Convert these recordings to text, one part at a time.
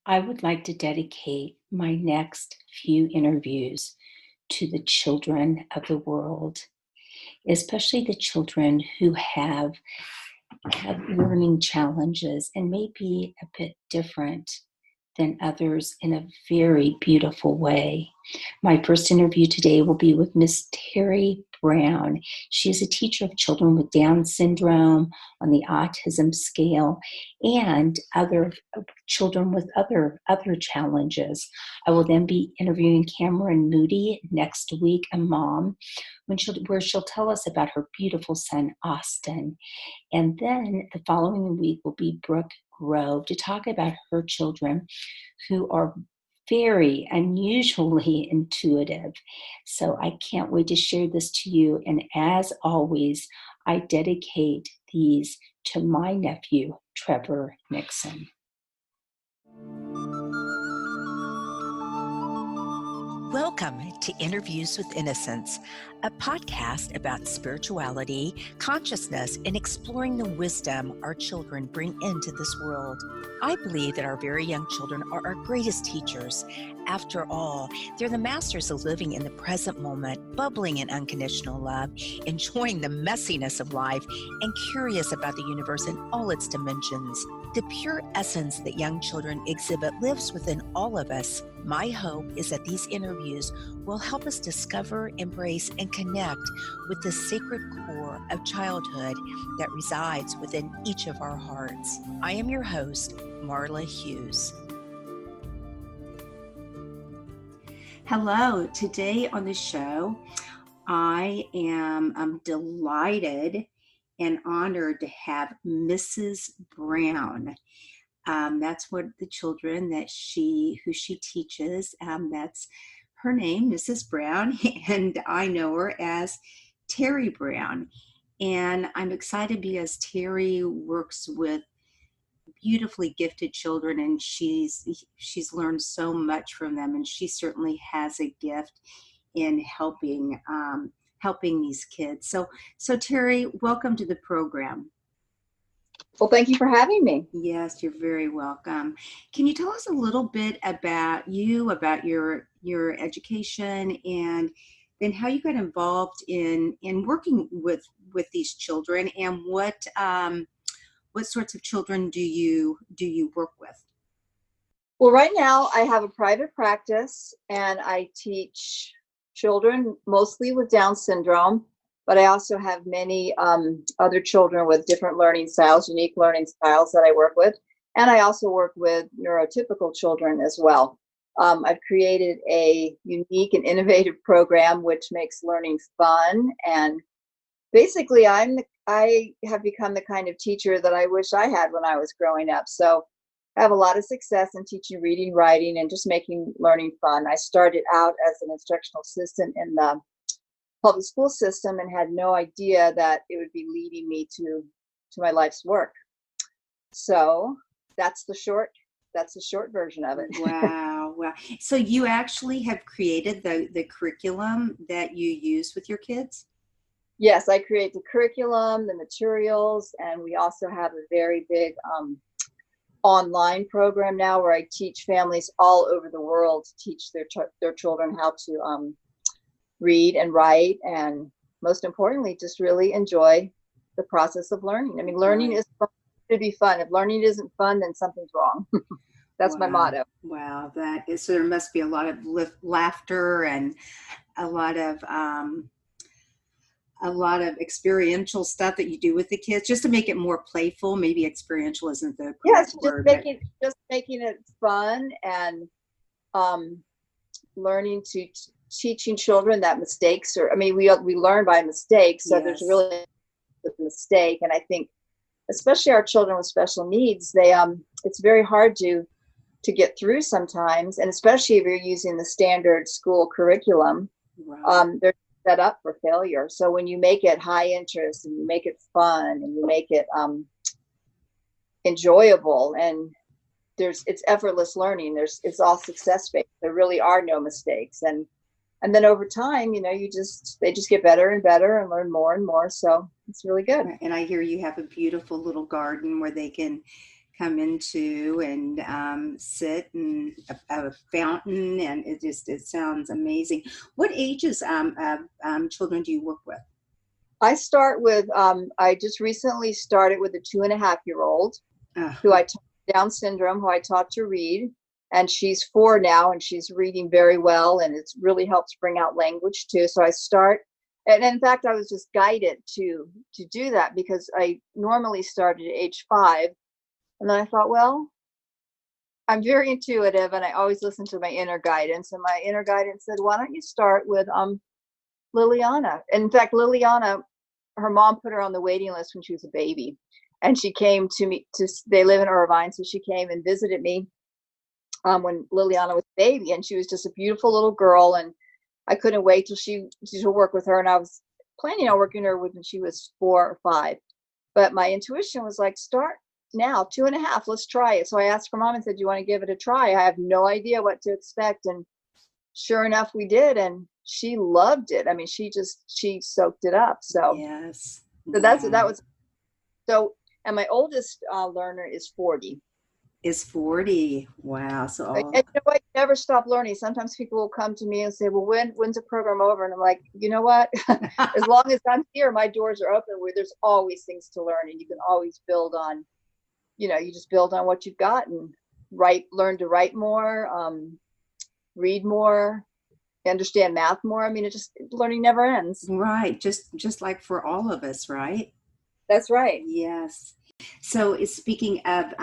I would like to dedicate my next few interviews to the children of the world, especially the children who have learning challenges and may be a bit different than others in a very beautiful way. My first interview today will be with Miss Terry Brown. She is a teacher of children with Down syndrome on the autism scale and other children with other challenges. I will then be interviewing Cameron Moody next week, a mom, where she'll tell us about her beautiful son, Austin. And then the following week will be Brooke Grove to talk about her children who are very unusually intuitive. So I can't wait to share this to you. And as always, I dedicate these to my nephew, Trevor Nixon. Welcome to Interviews with Innocence, a podcast about spirituality, consciousness, and exploring the wisdom our children bring into this world. I believe that our very young children are our greatest teachers. After all, they're the masters of living in the present moment, bubbling in unconditional love, enjoying the messiness of life, and curious about the universe in all its dimensions. The pure essence that young children exhibit lives within all of us. My hope is that these interviews will help us discover, embrace, and connect with the sacred core of childhood that resides within each of our hearts. I am your host, Marla Hughes. Hello. Today on the show, I am delighted and honored to have Mrs. Brown. That's what the children who she teaches, that's her name, Mrs. Brown, and I know her as Terry Brown. And I'm excited because Terry works with beautifully gifted children, and she's learned so much from them, and she certainly has a gift in helping these kids. So Terry, welcome to the program. Well, thank you for having me. Yes, you're very welcome. Can you tell us a little bit about you, about your education, and then how you got involved in working with these children, and what sorts of children do you work with? Well, right now I have a private practice and I teach children mostly with Down syndrome, but I also have many other children with different learning styles, unique learning styles that I work with. And I also work with neurotypical children as well. I've created a unique and innovative program which makes learning fun. And basically, I have become the kind of teacher that I wish I had when I was growing up. So I have a lot of success in teaching reading, writing, and just making learning fun. I started out as an instructional assistant in the public school system and had no idea that it would be leading me to my life's work. So that's the short version of it. Wow. So you actually have created the curriculum that you use with your kids? Yes, I create the curriculum, the materials, and we also have a very big online program now where I teach families all over the world to teach their children how to read and write, and most importantly, just really enjoy the process of learning. I mean, learning is fun, to be fun. If learning isn't fun, then something's wrong. That's my motto. Wow, so there must be a lot of laughter and a lot of experiential stuff that you do with the kids, just to make it more playful. Maybe experiential isn't the correct word. Just making it fun, and learning to teaching children that mistakes we learn by mistakes. So yes. There's really a mistake, and I think especially our children with special needs, it's very hard to get through sometimes, and especially if you're using the standard school curriculum. Right. They're set up for failure. So when you make it high interest and you make it fun and you make it enjoyable, and it's effortless learning. It's all success based. There really are no mistakes, and then over time, they just get better and better and learn more and more. So it's really good. And I hear you have a beautiful little garden where they can come into and sit and a fountain, and it sounds amazing. What ages of children do you work with? I start with, I just recently started with a 2.5-year-old who I taught Down syndrome, who I taught to read. And she's 4 now, and she's reading very well, and it's really helps bring out language too. So I start, and in fact, I was just guided to do that because I normally started at age 5. And then I thought, well, I'm very intuitive and I always listen to my inner guidance. And my inner guidance said, why don't you start with Liliana? And in fact, Liliana, her mom put her on the waiting list when she was a baby. And she came to me, they live in Irvine, so she came and visited me when Liliana was a baby. And she was just a beautiful little girl. And I couldn't wait till she to work with her. And I was planning on working her when she was 4 or 5. But my intuition was like, start now, 2.5, let's try it. So I asked her mom and said, do you want to give it a try? I have no idea what to expect. And sure enough, we did. And she loved it. I mean, she soaked it up. So yes. So that was, so, and my oldest learner is 40. Is 40. Wow. So And you know what? You never stop learning. Sometimes people will come to me and say, well, when's the program over? And I'm like, you know what? As long as I'm here, my doors are open, where there's always things to learn, and you can always build on, you just build on what you've got and learn to write more, read more, understand math more. I mean, learning never ends. Right. Just like for all of us, right? That's right. Yes. So speaking of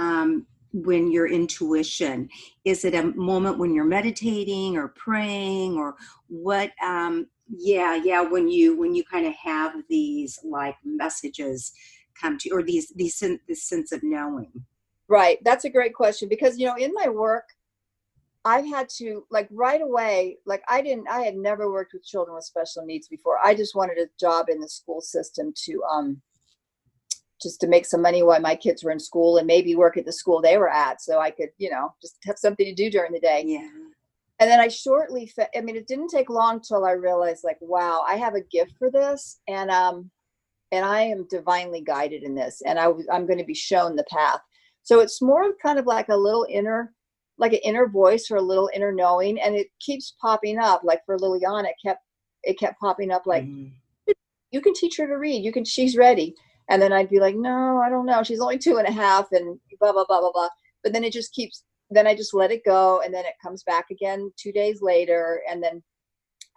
when your intuition, is it a moment when you're meditating or praying, or what? When you kind of have these like messages come to you, or this sense of knowing. Right. That's a great question, because in my work, I've had to, like, right away, like I had never worked with children with special needs before. I just wanted a job in the school system to just to make some money while my kids were in school, and maybe work at the school they were at, so I could, just have something to do during the day. Yeah. And then I shortly, it didn't take long till I realized, like, wow, I have a gift for this, and I am divinely guided in this, and I'm going to be shown the path. So it's more kind of like an inner voice, or a little inner knowing, and it keeps popping up. Like for Liliana, it kept popping up, like, you can teach her to read. She's ready. And then I'd be like, no, I don't know. She's only 2.5, and blah, blah, blah, blah, blah. But then then I just let it go. And then it comes back again 2 days later. And then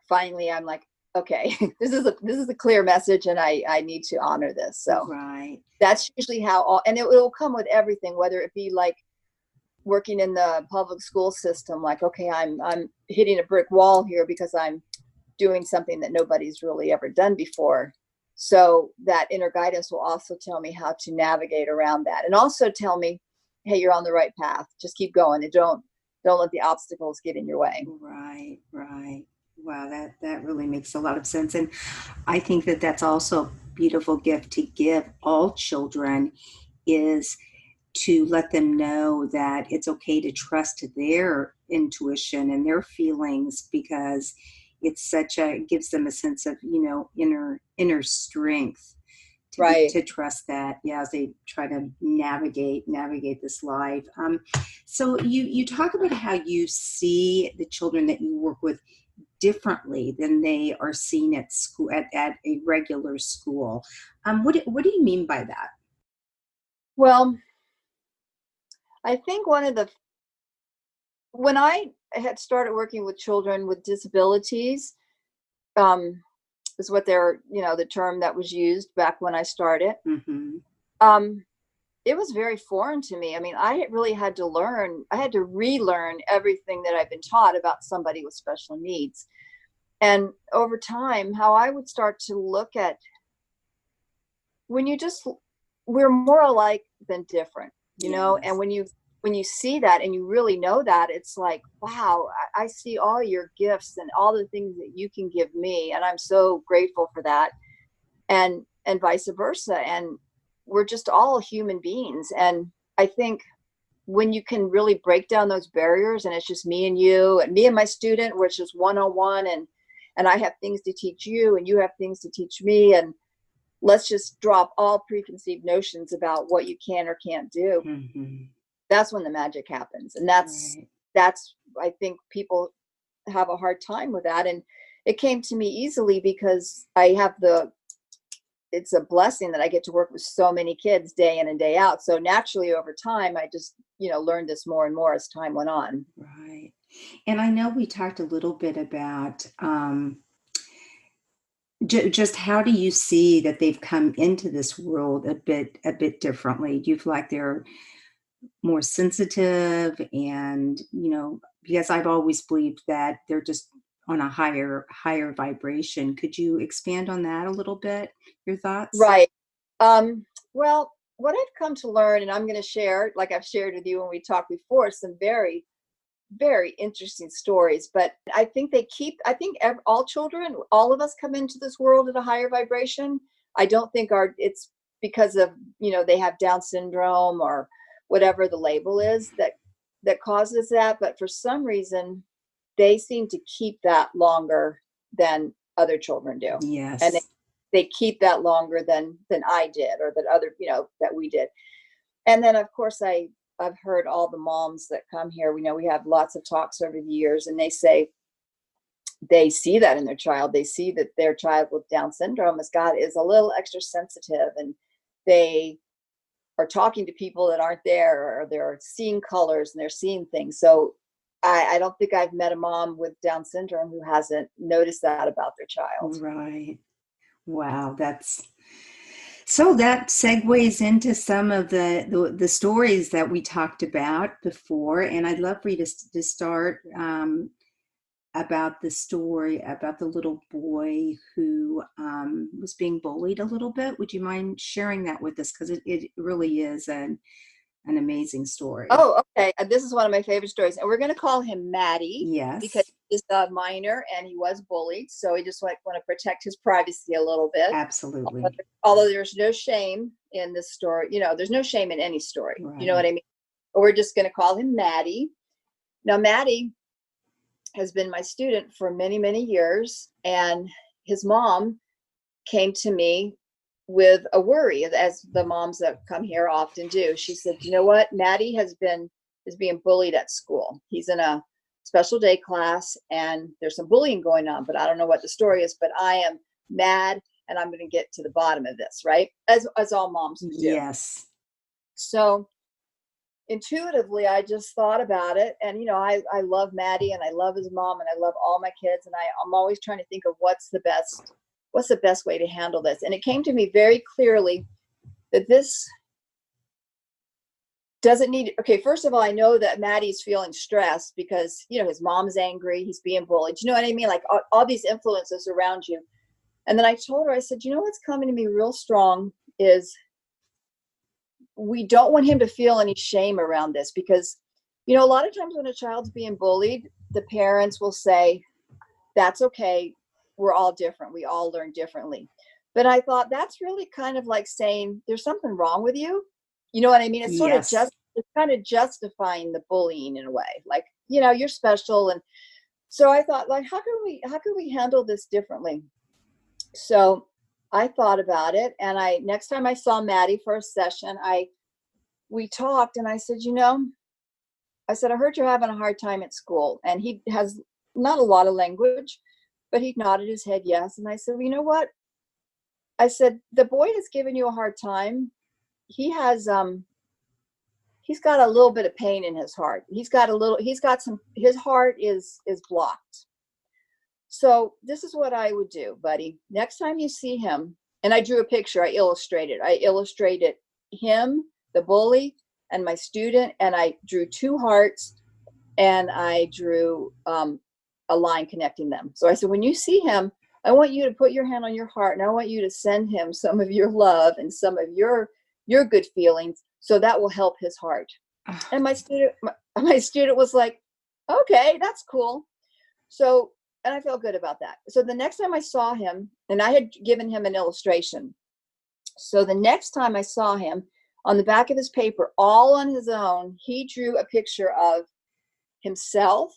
finally I'm like, okay, this is a clear message, and I need to honor this. So right. That's usually how and it will come with everything, whether it be like working in the public school system, like, okay, I'm hitting a brick wall here because I'm doing something that nobody's really ever done before. So that inner guidance will also tell me how to navigate around that, and also tell me, hey, you're on the right path. Just keep going, and don't let the obstacles get in your way. Right. Wow, that really makes a lot of sense. And I think that that's also a beautiful gift to give all children, is to let them know that it's okay to trust their intuition and their feelings, because it gives them a sense of, inner strength to trust that, as they try to navigate this life. So you talk about how you see the children that you work with differently than they are seen at school, at a regular school. What do you mean by that? Well, I think when I had started working with children with disabilities, is what the term that was used back when I started. Mm-hmm. It was very foreign to me. I mean, I really had to relearn everything that I've been taught about somebody with special needs. And over time, how I would start to look at, we're more alike than different, Yes. And when you see that and you really know that, it's like, wow, I see all your gifts and all the things that you can give me. And I'm so grateful for that. And vice versa. And we're just all human beings. And I think when you can really break down those barriers, and it's just me and you and me and my student, where it's just one-on-one, and I have things to teach you and you have things to teach me. And let's just drop all preconceived notions about what you can or can't do. Mm-hmm. That's when the magic happens. And that's, I think people have a hard time with that. And it came to me easily because it's a blessing that I get to work with so many kids day in and day out. So naturally over time, I just, learned this more and more as time went on. Right. And I know we talked a little bit about just how do you see that they've come into this world a bit differently? Do you feel like they're more sensitive and, because I've always believed that they're just on a higher vibration. Could you expand on that a little bit? Your thoughts? Right. Well, what I've come to learn, and I'm going to share, like I've shared with you when we talked before, some very, very interesting stories. But I think all children, all of us come into this world at a higher vibration. I don't think it's because of, they have Down syndrome or whatever the label is that causes that. But for some reason, they seem to keep that longer than other children do. Yes. And they keep that longer than I did, or that other, that we did. And then of course I've heard all the moms that come here. We have lots of talks over the years, and they say they see that in their child. They see that their child with Down syndrome is a little extra sensitive, and they are talking to people that aren't there, or they're seeing colors and they're seeing things. So I don't think I've met a mom with Down syndrome who hasn't noticed that about their child. Right. Wow, so that segues into some of the stories that we talked about before, and I'd love for you to start about the story about the little boy who was being bullied a little bit. Would you mind sharing that with us? Because it really is an amazing story. Oh, okay. This is one of my favorite stories, and we're going to call him Maddie. Yes. Because he's a minor and he was bullied, so we just want to protect his privacy a little bit. Absolutely. Although there's no shame in this story, there's no shame in any story. Right. You know what I mean? But we're just going to call him Maddie. Now, Maddie has been my student for many, many years, and his mom came to me with a worry, as the moms that come here often do. She said, "You know what? Maddie is being bullied at school. He's in a special day class, and there's some bullying going on, but I don't know what the story is, but I am mad, and I'm going to get to the bottom of this," right? As all moms do. Yes. So intuitively, I just thought about it, and I love Maddie, and I love his mom, and I love all my kids, and I'm always trying to think of what's the best way to handle this. And it came to me very clearly that this doesn't need, okay, first of all, I know that Maddie's feeling stressed because, his mom's angry, he's being bullied. You know what I mean? Like all these influences around you. And then I told her, I said, what's coming to me real strong is we don't want him to feel any shame around this, because, a lot of times when a child's being bullied, the parents will say, that's okay. We're all different. We all learn differently. But I thought that's really kind of like saying there's something wrong with you. You know what I mean? It's sort of it's kind of justifying the bullying in a way, like, you're special. And so I thought, like, how can we handle this differently? So I thought about it, and next time I saw Maddie for a session, we talked, and I said, I heard you're having a hard time at school. And he has not a lot of language, but he nodded his head yes. And I said, well, you know what? I said, the boy has given you a hard time. He has he's got a little bit of pain in his heart. His heart is blocked. So this is what I would do, buddy. Next time you see him, and I drew a picture, I illustrated him, the bully, and my student, and I drew two hearts, and I drew a line connecting them. So I said, when you see him, I want you to put your hand on your heart, and I want you to send him some of your love and some of your good feelings, so that will help his heart. And my student was like, okay, that's cool. So, and I felt good about that. So the next time I saw him, and I had given him an illustration. So the next time I saw him, on the back of his paper, all on his own, he drew a picture of himself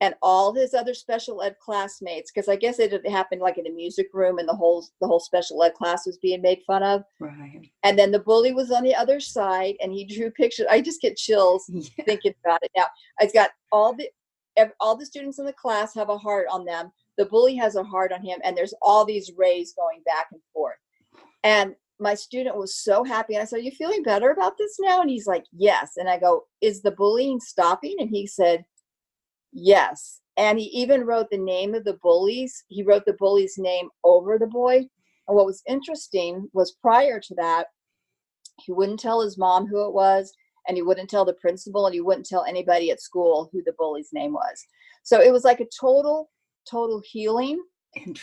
and all his other special ed classmates, because I guess it happened like in a music room, and the whole special ed class was being made fun of. Right. And then the bully was on the other side, and he drew pictures. I just get chills thinking about it now. It's got all the students in the class have a heart on them. The bully has a heart on him, and there's all these rays going back and forth. And my student was so happy. And I said, "Are you feeling better about this now?" And he's like, "Yes." And I go, "Is the bullying stopping?" And he said, "Yes." And he even wrote the name of the bullies. He wrote the bully's name over the boy. And what was interesting was, prior to that, he wouldn't tell his mom who it was, and he wouldn't tell the principal, and he wouldn't tell anybody at school who the bully's name was. So it was like a total healing.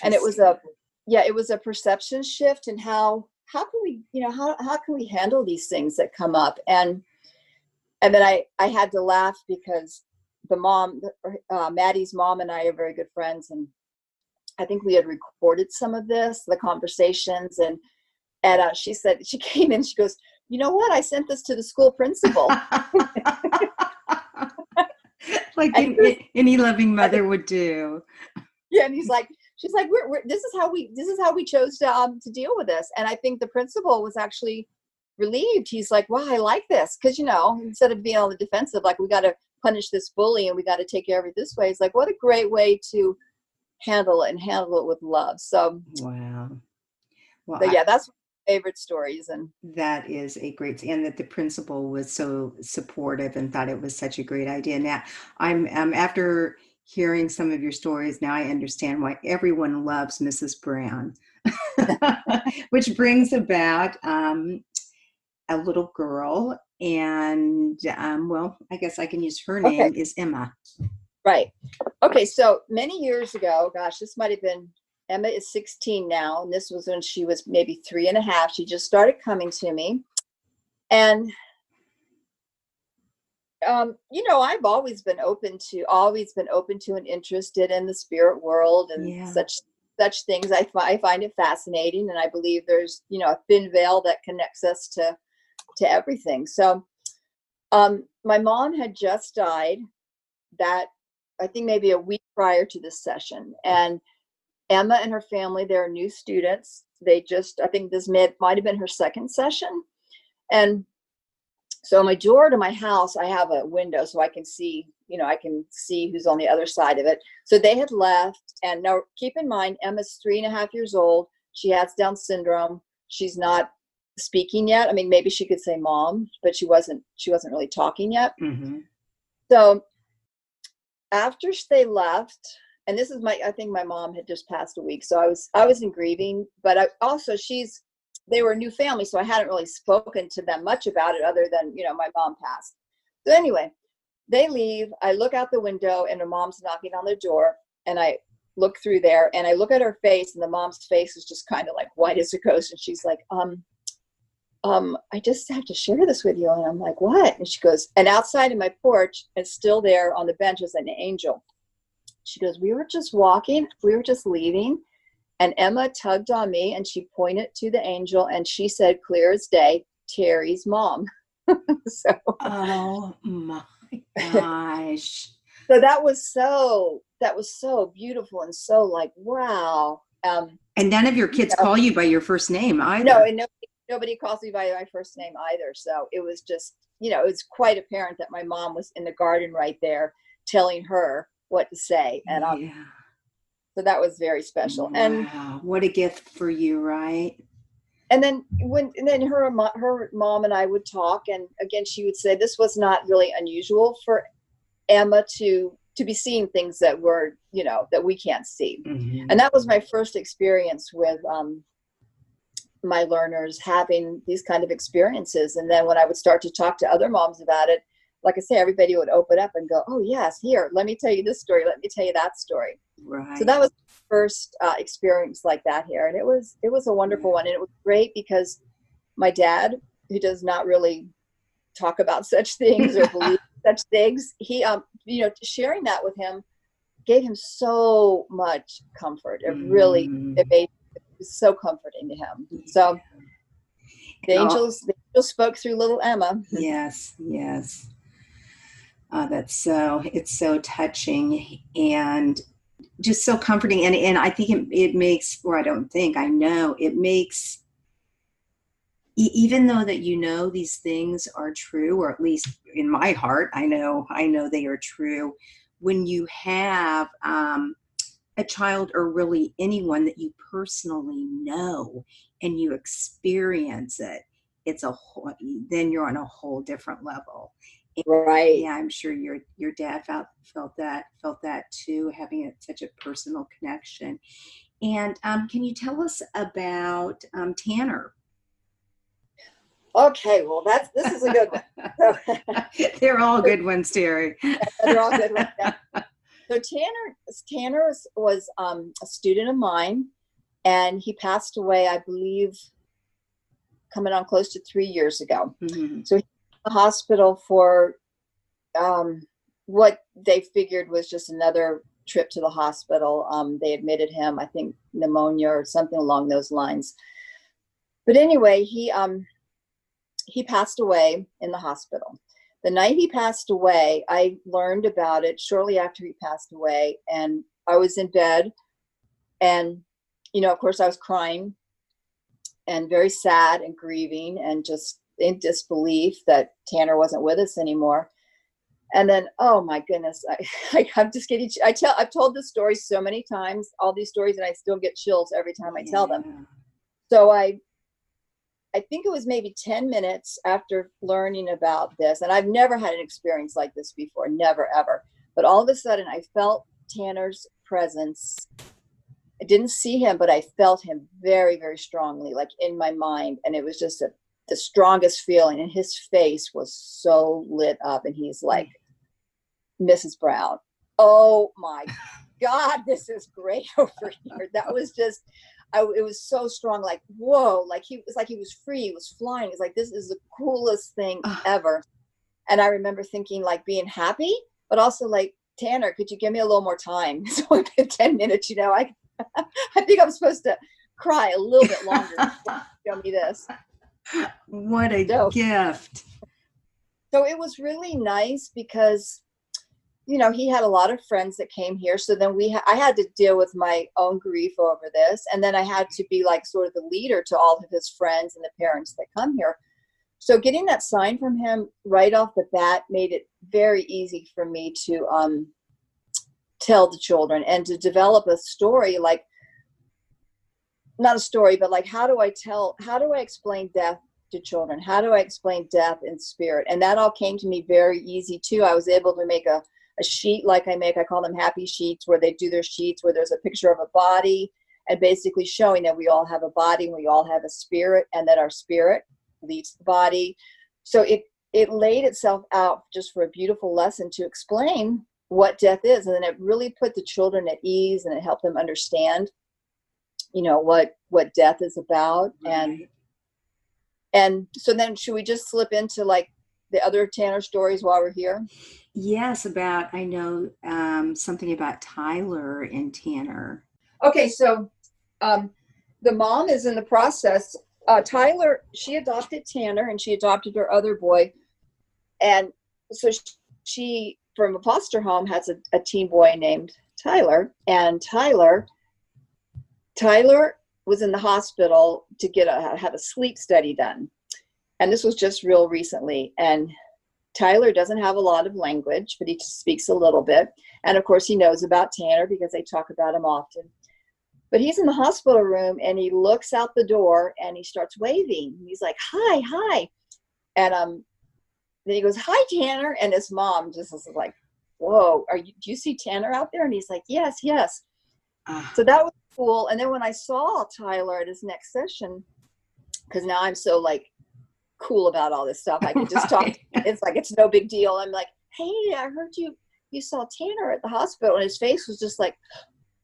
And it was a perception shift in how can we, how can we handle these things that come up? And then I had to laugh because the mom, Maddie's mom, and I are very good friends, and I think we had recorded some of the conversations, and she said, she came in, she goes, "You know what? I sent this to the school principal." Like any loving mother would do. Yeah, and she's like, this is how we chose to deal with this. And I think the principal was actually relieved. He's like, "Wow, I like this," because instead of being on the defensive, like, we got to punish this bully and we got to take care of it this way. It's like, what a great way to handle it, and handle it with love. So wow. Well, so yeah, that's my favorite stories. And that is a great, and that the principal was so supportive and thought it was such a great idea. Now, I'm after hearing some of your stories, now I understand why everyone loves Mrs. Brown, which brings about a little girl, and well, I guess I can use her name is Emma. Right. Okay. So many years ago, gosh, this might have been, Emma is 16 now, and this was when she was maybe 3.5. She just started coming to me. And, I've always been open to and interested in the spirit world and such things. I find it fascinating. And I believe there's, a thin veil that connects us to everything. So my mom had just died, that I think maybe a week prior to this session. And Emma and her family, they're new students. I think this might have been her second session. And so my door to my house, I have a window so I can see, who's on the other side of it. So they had left. And now keep in mind, Emma's 3.5 years old. She has Down syndrome. She's not speaking yet. I mean, maybe she could say mom, but she wasn't really talking yet. Mm-hmm. So after they left, and this is I think my mom had just passed a week. So I was in grieving, but they were a new family. So I hadn't really spoken to them much about it other than, my mom passed. So anyway, they leave. I look out the window and her mom's knocking on the door, and I look through there and I look at her face, and the mom's face is just kind of like white as a ghost. And she's like, I just have to share this with you. And I'm like, "What?" And she goes, and outside in my porch, and still there on the bench is an angel. She goes, we were just leaving, and Emma tugged on me, and she pointed to the angel, and she said, clear as day, "Terry's mom." So, oh my gosh. So that was so beautiful, and so like, wow. And none of your kids call you by your first name either. No, and nobody calls me by my first name either. So it was just, it was quite apparent that my mom was in the garden right there telling her what to say. And so that was very special. Wow. And what a gift for you, right? And then her mom and I would talk, and again, she would say this was not really unusual for Emma to be seeing things that were, that we can't see. Mm-hmm. And that was my first experience with my learners having these kind of experiences. And then when I would start to talk to other moms about it, like I say, everybody would open up and go, "Oh yes, here, let me tell you this story. Let me tell you that story." Right. So that was the first experience like that here. And it was a wonderful one. And it was great because my dad, who does not really talk about such things or believe such things, he, sharing that with him gave him so much comfort. It really, it was so comforting to him. So the angels spoke through little Emma. Yes, yes. It's so touching and just so comforting. And I think it makes, or I don't think, I know it makes, even though that, these things are true, or at least in my heart, I know they are true. When you have a child, or really anyone that you personally know, and you experience it, then you're on a whole different level. And Right. yeah, I'm sure your dad felt that too, having such a personal connection. And can you tell us about Tanner? Okay, well, this is a good one. So, They're all good ones, Terry. they're all good ones. Yeah. So Tanner was a student of mine, and he passed away, I believe, coming on close to 3 years ago. Mm-hmm. So he was in the hospital for what they figured was just another trip to the hospital. They admitted him, I think, pneumonia or something along those lines. But anyway, he passed away in the hospital. The night he passed away, I learned about it shortly after he passed away, and I was in bed, and, of course, I was crying and very sad and grieving and just in disbelief that Tanner wasn't with us anymore. And then, oh my goodness, I'm just getting, I've told this story so many times, all these stories, and I still get chills every time I tell them. So I think it was maybe 10 minutes after learning about this, and I've never had an experience like this before, never, ever. But all of a sudden, I felt Tanner's presence. I didn't see him, but I felt him very, very strongly, like in my mind. And it was just the strongest feeling. And his face was so lit up. And he's like, Mrs. Brown, oh my God, this is great over here. That was just, it was so strong, like, whoa, like he was free, he was flying. It's like, this is the coolest thing ever. And I remember thinking, like, being happy, but also like, Tanner, could you give me a little more time? So it's been 10 minutes, I think I'm supposed to cry a little bit longer. Show me this. What a gift. So it was really nice because, he had a lot of friends that came here. So then I had to deal with my own grief over this. And then I had to be like sort of the leader to all of his friends and the parents that come here. So getting that sign from him right off the bat made it very easy for me to tell the children and to develop a story, like, not a story, but like, how do I explain death to children? How do I explain death in spirit? And that all came to me very easy too. I was able to make a sheet like I call them happy sheets, where they do their sheets where there's a picture of a body and basically showing that we all have a body and we all have a spirit, and that our spirit leads the body. So it laid itself out just for a beautiful lesson to explain what death is. And then it really put the children at ease, and it helped them understand, what death is about. Right. And so then should we just slip into like the other Tanner stories while we're here? Yes, I know something about Tyler and Tanner. Okay, so the mom is in the process. Tyler, she adopted Tanner, and she adopted her other boy. And so she from a foster home, has a teen boy named Tyler. And Tyler was in the hospital to have a sleep study done. And this was just real recently. And Tyler doesn't have a lot of language, but he speaks a little bit. And of course, he knows about Tanner because they talk about him often. But he's in the hospital room, and he looks out the door, and he starts waving. He's like, hi, hi. And then he goes, hi, Tanner. And his mom just is like, whoa, do you see Tanner out there? And he's like, yes, yes. So that was cool. And then when I saw Tyler at his next session, because now I'm so like cool about all this stuff, I can just talk. It's like, it's no big deal. I'm like, hey, I heard you saw Tanner at the hospital. And his face was just like,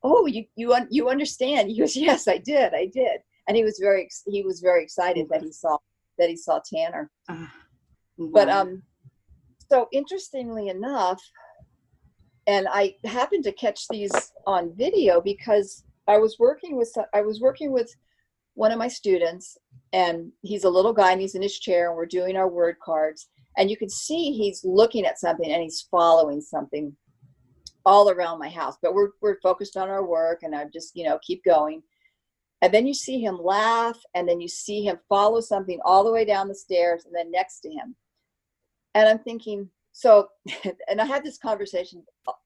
oh, you understand? He goes, yes, I did. And he was very excited that he saw Tanner. Wow. But so interestingly enough, and I happened to catch these on video because I was working with one of my students, and he's a little guy, and he's in his chair, and we're doing our word cards. And you can see he's looking at something and he's following something all around my house. But we're focused on our work, and I just, keep going. And then you see him laugh, and then you see him follow something all the way down the stairs and then next to him. And I'm thinking, so, and I had this conversation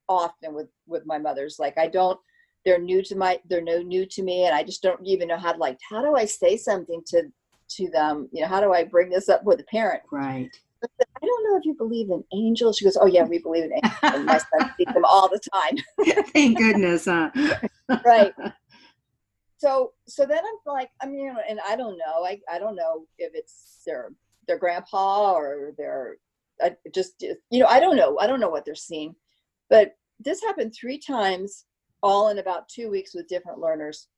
often with my mothers. Like, they're new to me, and I just don't even know how how do I say something to them? How do I bring this up with a parent? Right. I said, I don't know if you believe in angels. She goes, oh yeah, we believe in angels. And my son sees them all the time. Thank goodness, huh? Right. So then I'm like, and I don't know. I don't know if it's their grandpa or their just, I don't know. I don't know what they're seeing. But this happened 3 times, all in about 2 weeks with different learners.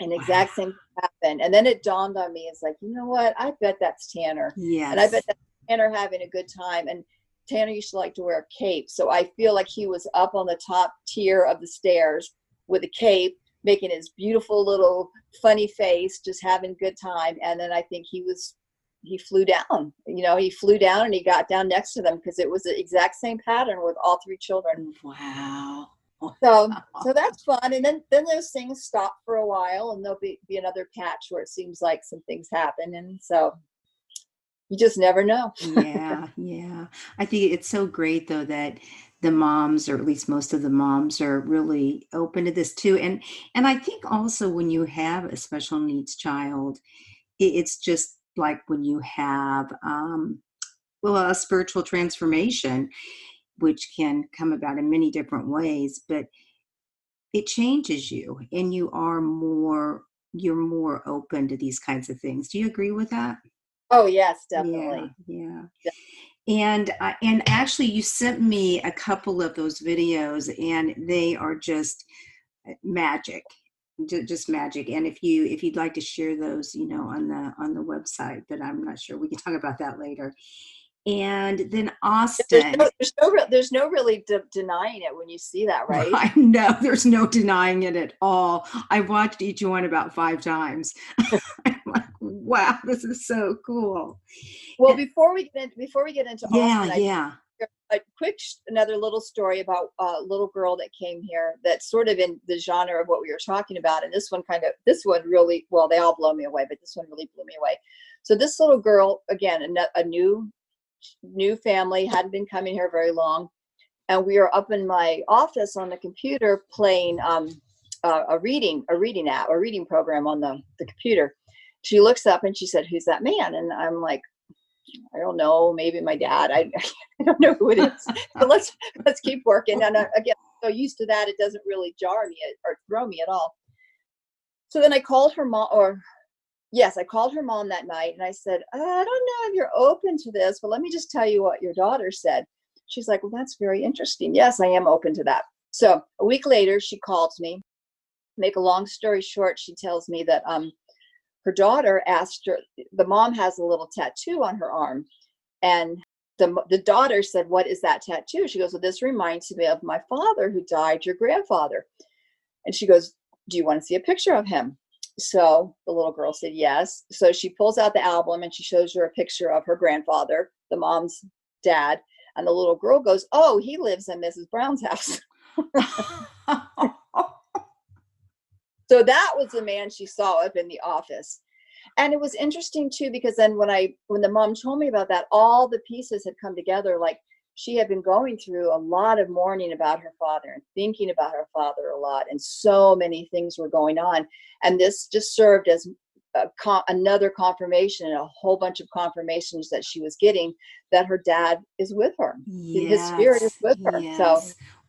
And exact same thing happened. And then it dawned on me, it's like, you know what? I bet that's Tanner. Yes. And I bet that's Tanner having a good time. And Tanner used to like to wear a cape. So I feel like he was up on the top tier of the stairs with a cape, making his beautiful little funny face, just having a good time. And then I think he flew down. He flew down and he got down next to them, because it was the exact same pattern with all 3 children. Wow. So that's fun. And then those things stop for a while, and there'll be another patch where it seems like some things happen. And so you just never know. Yeah. I think it's so great, though, that the moms, or at least most of the moms, are really open to this too. And I think also when you have a special needs child, it's just like when you have a spiritual transformation, which can come about in many different ways, but it changes you, and you're more open to these kinds of things. Do you agree with that? Oh yes, definitely. Yeah. And actually, you sent me a couple of those videos, and they are just magic, just magic. And if you'd like to share those, on the website, but I'm not sure. We can talk about that later. And then Austin. There's no really denying it when you see that, right? I know, there's no denying it at all. I watched each one about 5 times. I'm like, wow, this is so cool. Well, before we get into Austin, a quick another little story about a little girl that came here that's sort of in the genre of what we were talking about. And this one really, well, they all blow me away, but this one really blew me away. So this little girl, again, a new family, hadn't been coming here very long, and we are up in my office on the computer playing a reading program on the computer. She looks up and she said, "Who's that man?" And I'm like, I don't know, maybe my dad. I don't know who it is. So let's keep working. And again, I'm so used to that, it doesn't really jar me or throw me at all. So then I called her mom, I called her mom that night, and I said, I don't know if you're open to this, but let me just tell you what your daughter said. She's like, well, that's very interesting. Yes, I am open to that. So a week later, she calls me. Make a long story short, she tells me that her daughter asked her, the mom has a little tattoo on her arm. And the daughter said, what is that tattoo? She goes, well, this reminds me of my father who died, your grandfather. And she goes, do you want to see a picture of him? So the little girl said yes. So she pulls out the album and she shows her a picture of her grandfather, the mom's dad. And the little girl goes, oh, he lives in Mrs. Brown's house. So that was the man she saw up in the office. And it was interesting too, because then when the mom told me about that, all the pieces had come together. Like, she had been going through a lot of mourning about her father and thinking about her father a lot. And so many things were going on. And this just served as another confirmation, and a whole bunch of confirmations that she was getting that her dad is with her. Yes, his spirit is with her. Yes. So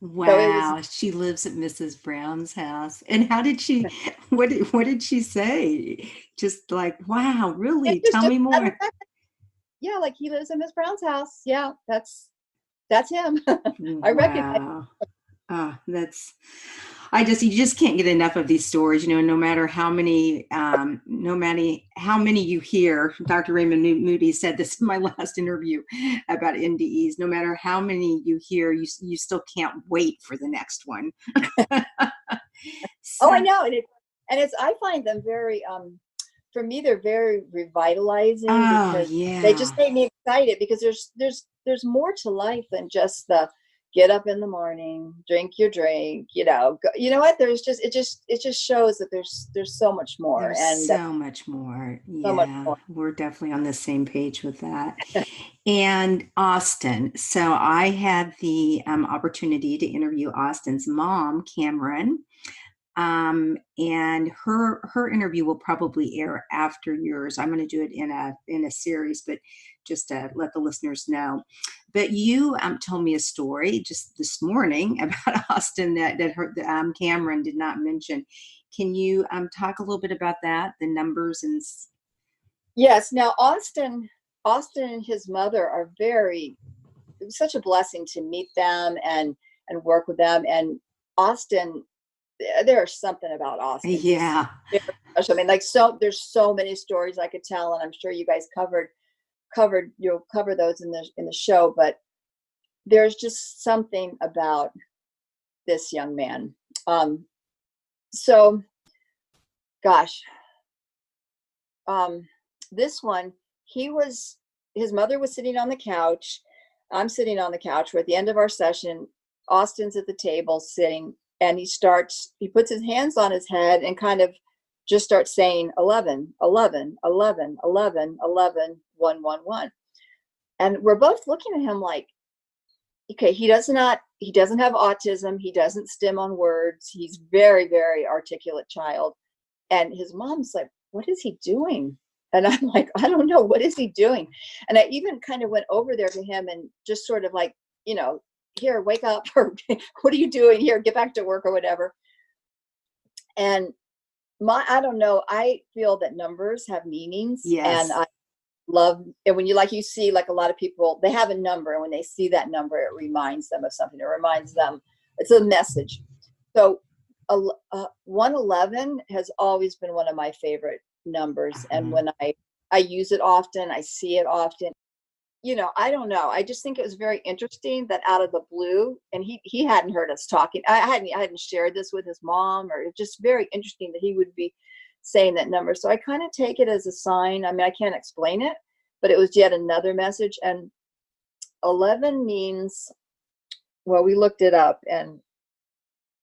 wow, she lives at Mrs. Brown's house. And how did she? What did she say? Just like, wow, really? Tell me more. Yeah, like, he lives in Miss Brown's house. Yeah, that's him. I recognize. You just can't get enough of these stories, no matter how many you hear. Dr. Raymond Moody said this in my last interview about NDEs. No matter how many you hear, you still can't wait for the next one. Oh, I know. And it's, I find them very for me, they're very revitalizing Oh, because they just yeah. make me excited, because there's more to life than just the get up in the morning, drink your drink, go, you know what, it just shows that there's so much more, There's and so much more. so much Yeah, more. we're definitely on the same page with that. And Austin. So I had the opportunity to interview Austin's mom, Cameron. And her interview will probably air after yours. I'm going to do it in a series, but just to let the listeners know. But you told me a story just this morning about Austin that Cameron did not mention. Can you talk a little bit about that, the numbers and? Yes. Now, Austin and his mother are it was such a blessing to meet them and work with them. And Austin, there's something about Austin. He's Yeah. very special. I mean, there's so many stories I could tell, and I'm sure you guys you'll cover those in the show. But there's just something about this young man. So, gosh, this one, his mother was sitting on the couch. I'm sitting on the couch. We're at the end of our session. Austin's at the table sitting, and he puts his hands on his head and kind of just starts saying 11, 11, 11, 11, 11, 1, 1, 1. And we're both looking at him like, okay, he doesn't have autism. He doesn't stim on words. He's very, very articulate child. And his mom's like, what is he doing? And I'm like, I don't know. What is he doing? And I even kind of went over there to him and just sort of like, here, wake up, or what are you doing here? Get back to work or whatever. And I don't know. I feel that numbers have meanings. And Yes. I love it when you see like a lot of people, they have a number, and when they see that number, it reminds them of something. It reminds them, it's a message. So 111 has always been one of my favorite numbers. And when I use it often, I see it often. I don't know. I just think it was very interesting that out of the blue, and he hadn't heard us talking. I hadn't shared this with his mom, or it's just very interesting that he would be saying that number. So I kind of take it as a sign. I mean, I can't explain it, but it was yet another message. And 11 means, well, we looked it up, and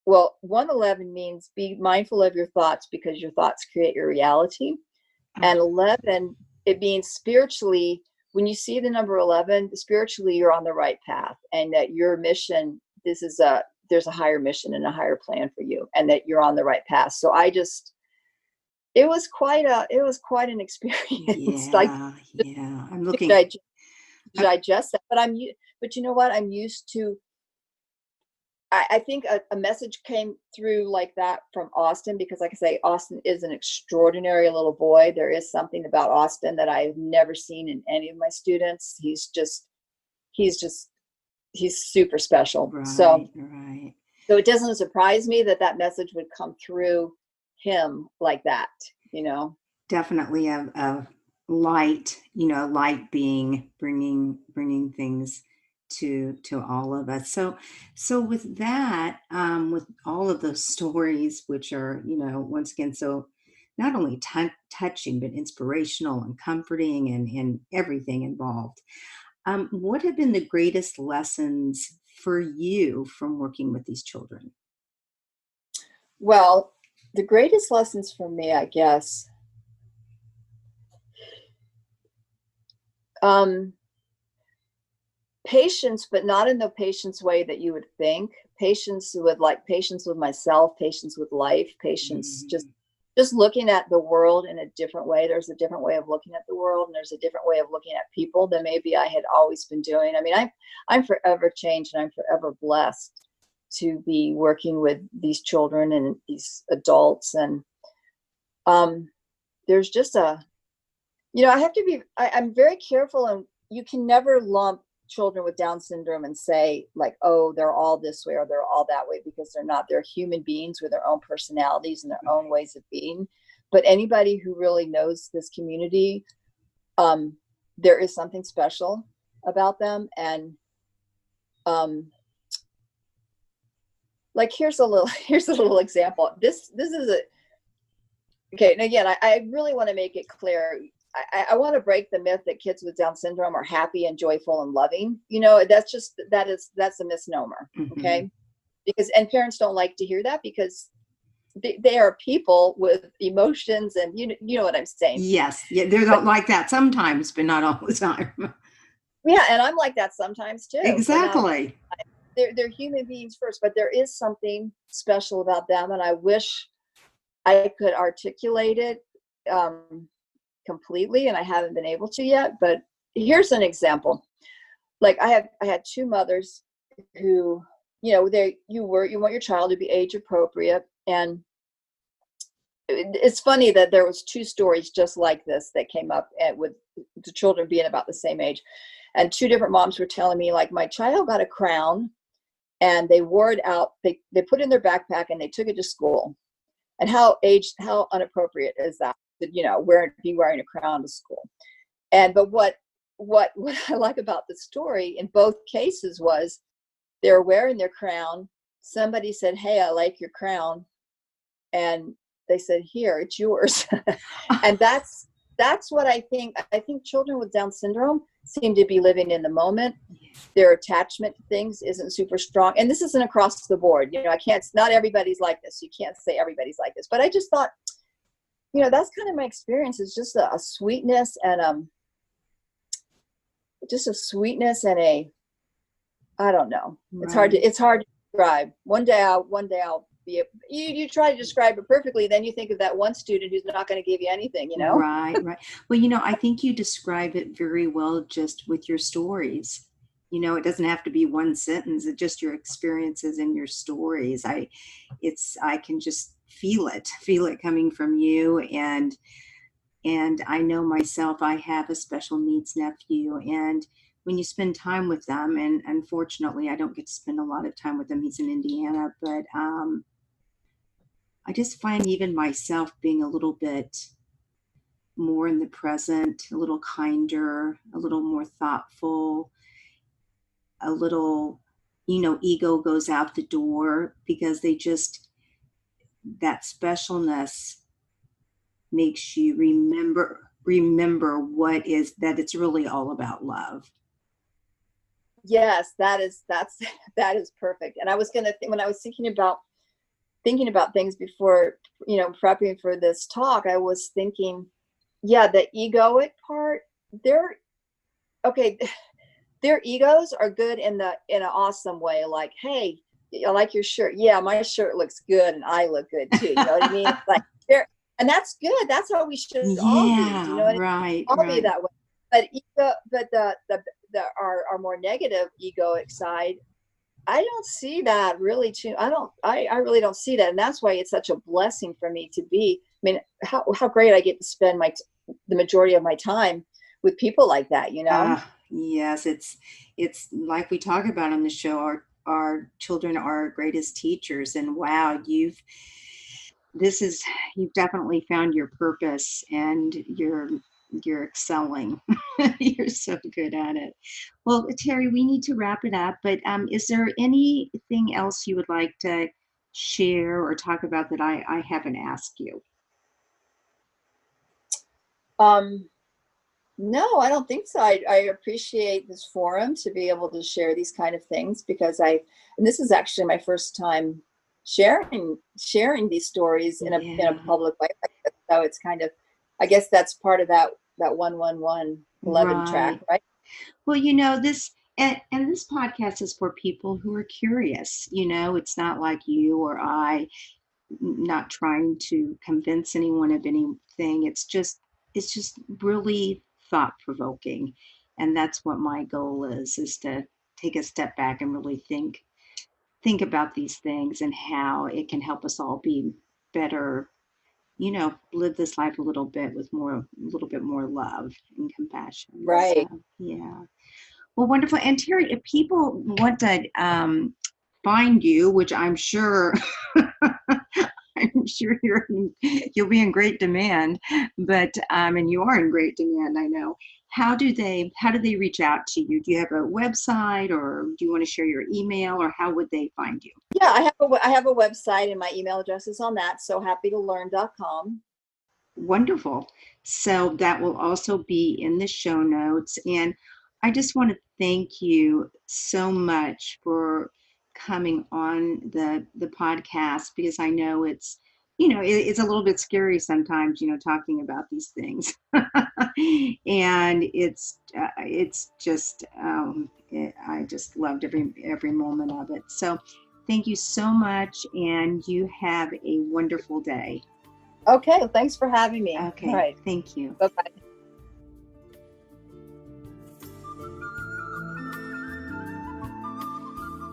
111 means be mindful of your thoughts, because your thoughts create your reality. And 11, it means spiritually, when you see the number 11, spiritually, you're on the right path, and that your mission, there's a higher mission and a higher plan for you, and that you're on the right path. So it was quite an experience. Yeah. I'm looking. Digest that, but you know what? I'm used to. I think a message came through like that from Austin, because like I say, Austin is an extraordinary little boy. There is something about Austin that I've never seen in any of my students. He's super special. Right. So Right. it doesn't surprise me that message would come through him like that, Definitely a light, light being bringing things to all of us. So with that, with all of those stories, which are, once again, so not only touching, but inspirational and comforting, and everything involved. What have been the greatest lessons for you from working with these children? Well, the greatest lessons for me, I guess, patience, but not in the patience way that you would think. Patience with myself, patience with life, patience just looking at the world in a different way. There's a different way of looking at the world, and there's a different way of looking at people than maybe I had always been doing. I mean, I'm forever changed, and I'm forever blessed to be working with these children and these adults. And there's just I have to be, I'm very careful, and you can never lump children with Down syndrome and say like, oh, they're all this way or they're all that way, because they're not. They're human beings with their own personalities and their own ways of being. But anybody who really knows this community, there is something special about them. And like here's a little example. This is Okay, and again, I really want to make it clear. I want to break the myth that kids with Down syndrome are happy and joyful and loving. That's a misnomer. Mm-hmm. Okay, and parents don't like to hear that because they are people with emotions, and you know what I'm saying. Yes, yeah, they don't like that sometimes, but not all the time. Yeah, and I'm like that sometimes too. Exactly. They're human beings first, but there is something special about them, and I wish I could articulate it completely, and I haven't been able to yet. But here's an example. Like I had two mothers who, you want your child to be age appropriate, and it's funny that there was two stories just like this that came up with the children being about the same age, and two different moms were telling me, like, my child got a crown and they wore it out. They put it in their backpack and they took it to school. And how inappropriate is that? Be wearing a crown to school. But what I like about the story in both cases was they're wearing their crown. Somebody said, "Hey, I like your crown," and they said, "Here, it's yours." And that's what I think. I think children with Down syndrome seem to be living in the moment. Their attachment to things isn't super strong. And this isn't across the board. Not everybody's like this. You can't say everybody's like this. But I just thought, that's kind of my experience, is just a sweetness and I don't know. Right. It's hard to describe. One day I'll be you try to describe it perfectly, then you think of that one student who's not going to give you anything, Right. Well, I think you describe it very well just with your stories. It doesn't have to be one sentence. It's just your experiences and your stories. I can just feel it coming from you. And I know myself, I have a special needs nephew, and when you spend time with them, and unfortunately I don't get to spend a lot of time with him, he's in Indiana, but I just find even myself being a little bit more in the present, a little kinder, a little more thoughtful, a little, ego goes out the door, because that specialness makes you remember what is, that it's really all about love. Yes, that is perfect. And I was when I was thinking about things before, prepping for this talk, I was thinking, yeah, the egoic part, their egos are good in an awesome way. Like, hey, I like your shirt. Yeah, my shirt looks good and I look good too. You know what I mean? Like, and that's good. That's how we should all be. You know what right, I mean? All right. be that way. But our more negative egoic side, I don't see that really too. I really don't see that. And that's why it's such a blessing for me to be, I mean, how great I get to spend the majority of my time with people like that, Yes, it's like we talk about on the show, our children are our greatest teachers, and wow, you've definitely found your purpose, and you're excelling. You're so good at it. Well, Terry, we need to wrap it up, but is there anything else you would like to share or talk about that I haven't asked you? No, I don't think so. I appreciate this forum to be able to share these kind of things, because and this is actually my first time sharing these stories in a public way. So it's kind of, I guess that's part of that 111 right. track, right? Well, this and this podcast is for people who are curious. It's not like you or I, not trying to convince anyone of anything. It's just really thought-provoking, and that's what my goal is to take a step back and really think about these things and how it can help us all be better, live this life a little bit more love and compassion. Right. So, yeah. Well, wonderful. And Terry, if people want to find you, which I'm sure you'll be in great demand, but and you are in great demand, I know. How do they reach out to you? Do you have a website, or do you want to share your email, or how would they find you? Yeah, I have a website, and my email address is on that. So happytolearn.com. Wonderful. So that will also be in the show notes. And I just want to thank you so much for coming on the podcast, because I know it's, it's a little bit scary sometimes, talking about these things. And it's just, I just loved every moment of it. So thank you so much. And you have a wonderful day. Okay, well, thanks for having me. Okay, All right. thank you. Bye-bye.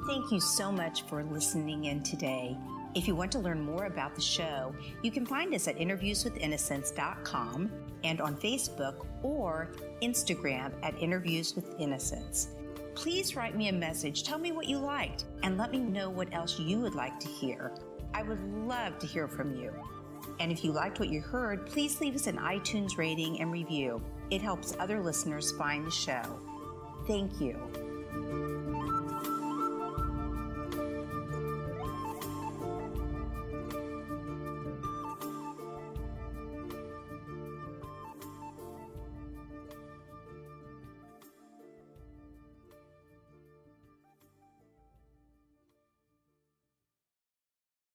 Thank you so much for listening in today. If you want to learn more about the show, you can find us at interviewswithinnocence.com and on Facebook or Instagram at Interviews with Innocence. Please write me a message, tell me what you liked, and let me know what else you would like to hear. I would love to hear from you. And if you liked what you heard, please leave us an iTunes rating and review. It helps other listeners find the show. Thank you.